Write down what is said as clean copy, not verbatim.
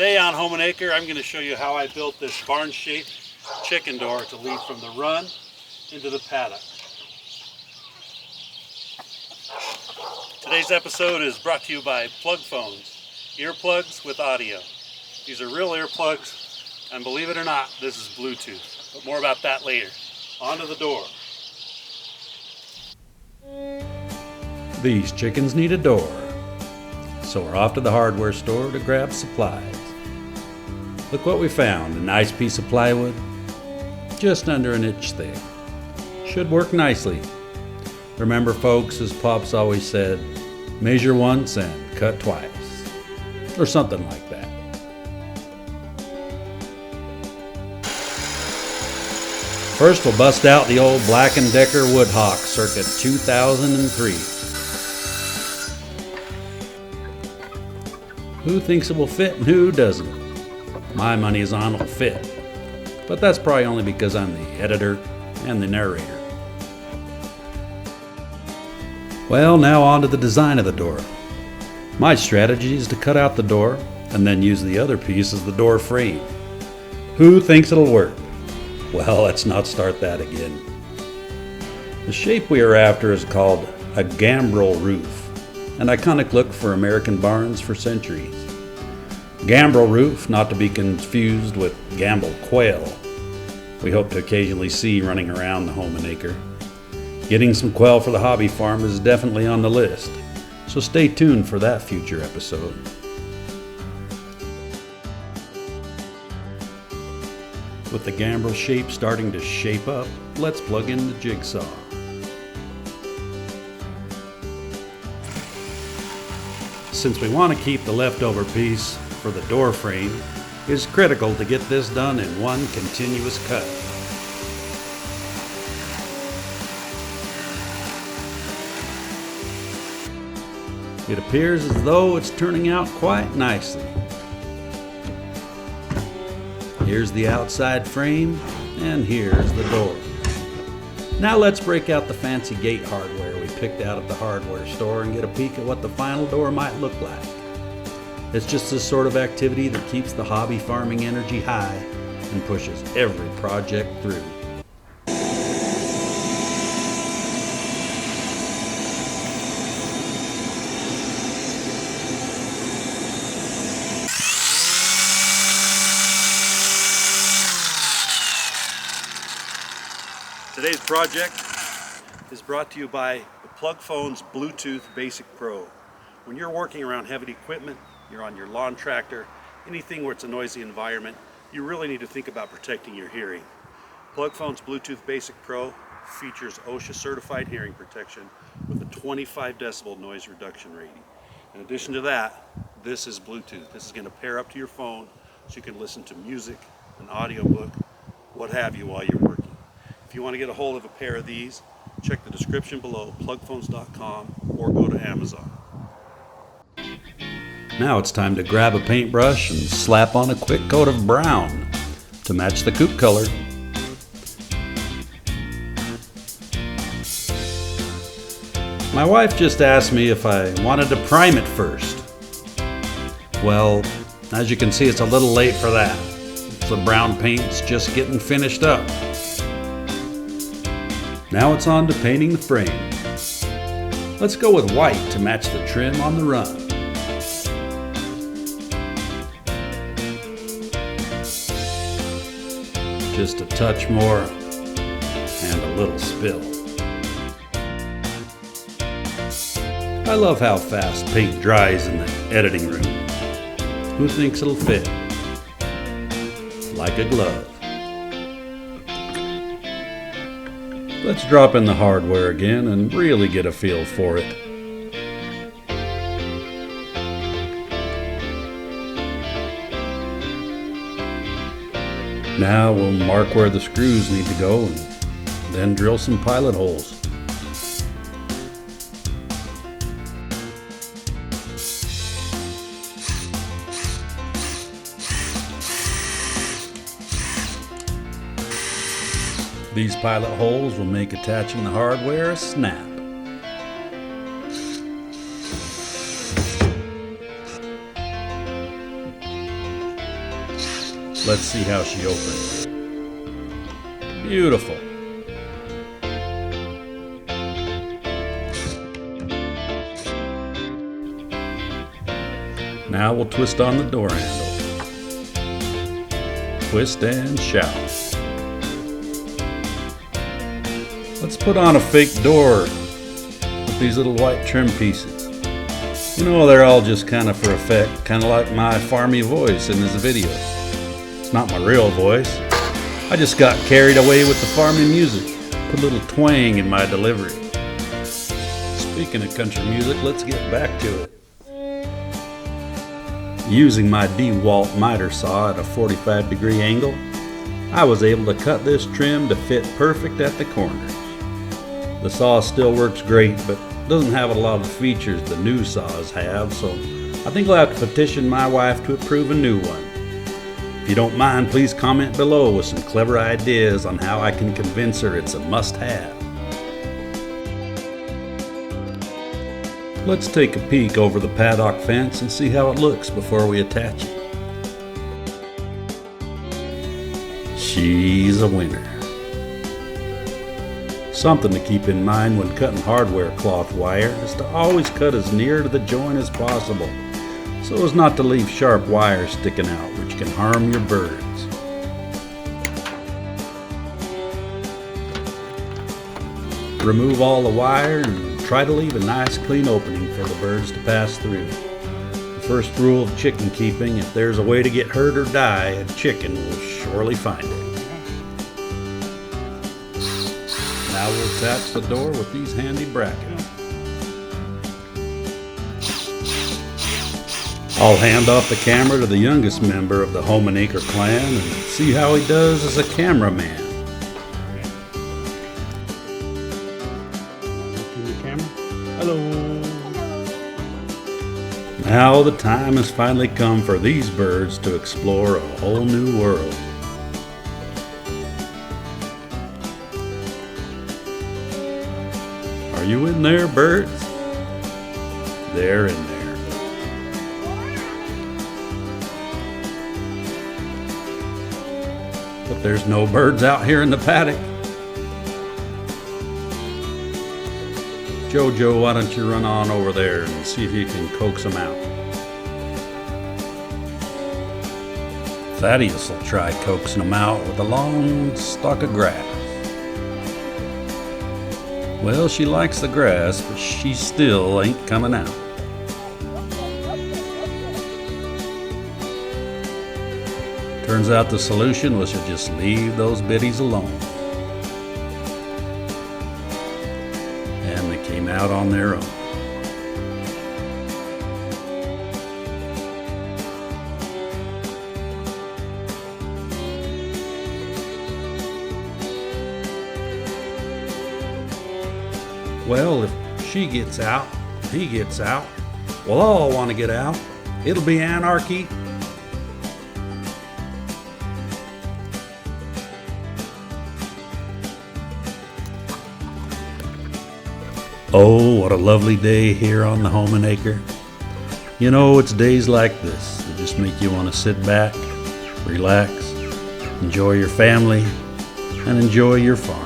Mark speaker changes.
Speaker 1: Today on Home Acre, I'm going to show you how I built this barn-shaped chicken door to lead from the run into the paddock. Today's episode is brought to you by Plugfones, earplugs with audio. These are real earplugs, and believe it or not, this is Bluetooth. But more about that later. On to the door.
Speaker 2: These chickens need a door, so we're off to the hardware store to grab supplies. Look what we found, a nice piece of plywood, just under an inch thick. Should work nicely. Remember folks, as Pops always said, measure once and cut twice, or something like that. First we'll bust out the old Black & Decker Woodhawk circa 2003. Who thinks it will fit and who doesn't? My money is on it'll fit, but that's probably only because I'm the editor and the narrator. Well, now on to the design of the door. My strategy is to cut out the door and then use the other piece as the door frame. Who thinks it'll work? Well, let's not start that again. The shape we are after is called a gambrel roof, an iconic look for American barns for centuries. Gambrel roof, not to be confused with gamble quail, we hope to occasionally see running around the Home Acre. Getting some quail for the hobby farm is definitely on the list, so stay tuned for that future episode. With the gambrel shape starting to shape up, let's plug in the jigsaw. Since we want to keep the leftover piece for the door frame, it is critical to get this done in one continuous cut. It appears as though it's turning out quite nicely. Here's the outside frame, and here's the door. Now let's break out the fancy gate hardware we picked out at the hardware store and get a peek at what the final door might look like. It's just this sort of activity that keeps the hobby farming energy high and pushes every project through.
Speaker 1: Today's project is brought to you by the Plugfones Bluetooth Basic Pro. When you're working around heavy equipment, you're on your lawn tractor, anything where it's a noisy environment, you really need to think about protecting your hearing. Plugfones Bluetooth Basic Pro features OSHA certified hearing protection with a 25 decibel noise reduction rating. In addition to that, this is Bluetooth. This is going to pair up to your phone so you can listen to music, an audiobook, what have you while you're working. If you want to get a hold of a pair of these, check the description below, plugphones.com, or go to Amazon.
Speaker 2: Now it's time to grab a paintbrush and slap on a quick coat of brown to match the coop color. My wife just asked me if I wanted to prime it first. Well, as you can see, it's a little late for that. The brown paint's just getting finished up. Now it's on to painting the frame. Let's go with white to match the trim on the run. Just a touch more and a little spill. I love how fast paint dries in the editing room. Who thinks it'll fit? Like a glove. Let's drop in the hardware again and really get a feel for it. Now we'll mark where the screws need to go and then drill some pilot holes. These pilot holes will make attaching the hardware a snap. Let's see how she opens. Beautiful. Now we'll twist on the door handle. Twist and shout. Let's put on a fake door with these little white trim pieces. You know, they're all just kind of for effect, kind of like my farmy voice in this video. It's not my real voice. I just got carried away with the farmy music. Put a little twang in my delivery. Speaking of country music, let's get back to it. Using my DeWalt miter saw at a 45-degree angle, I was able to cut this trim to fit perfect at the corners. The saw still works great, but doesn't have a lot of the features the new saws have, so I think I'll have to petition my wife to approve a new one. If you don't mind, please comment below with some clever ideas on how I can convince her it's a must-have. Let's take a peek over the paddock fence and see how it looks before we attach it. She's a winner. Something to keep in mind when cutting hardware cloth wire is to always cut as near to the joint as possible, so as not to leave sharp wires sticking out, which can harm your birds. Remove all the wire and try to leave a nice clean opening for the birds to pass through. The first rule of chicken keeping: if there's a way to get hurt or die, a chicken will surely find it. Now we'll attach the door with these handy brackets. I'll hand off the camera to the youngest member of the Home Acre clan and see how he does as a cameraman. Hello. Now the time has finally come for these birds to explore a whole new world. Are you in there, birds? They're in there. But there's no birds out here in the paddock. Jojo, why don't you run on over there and see if you can coax them out? Thaddeus will try coaxing them out with a long stalk of grass. Well, she likes the grass, but she still ain't coming out. Turns out the solution was to just leave those biddies alone. And they came out on their own. Well, if she gets out, he gets out, we'll all want to get out. It'll be anarchy. Oh, what a lovely day here on the Home Acre. You know, it's days like this that just make you want to sit back, relax, enjoy your family, and enjoy your farm.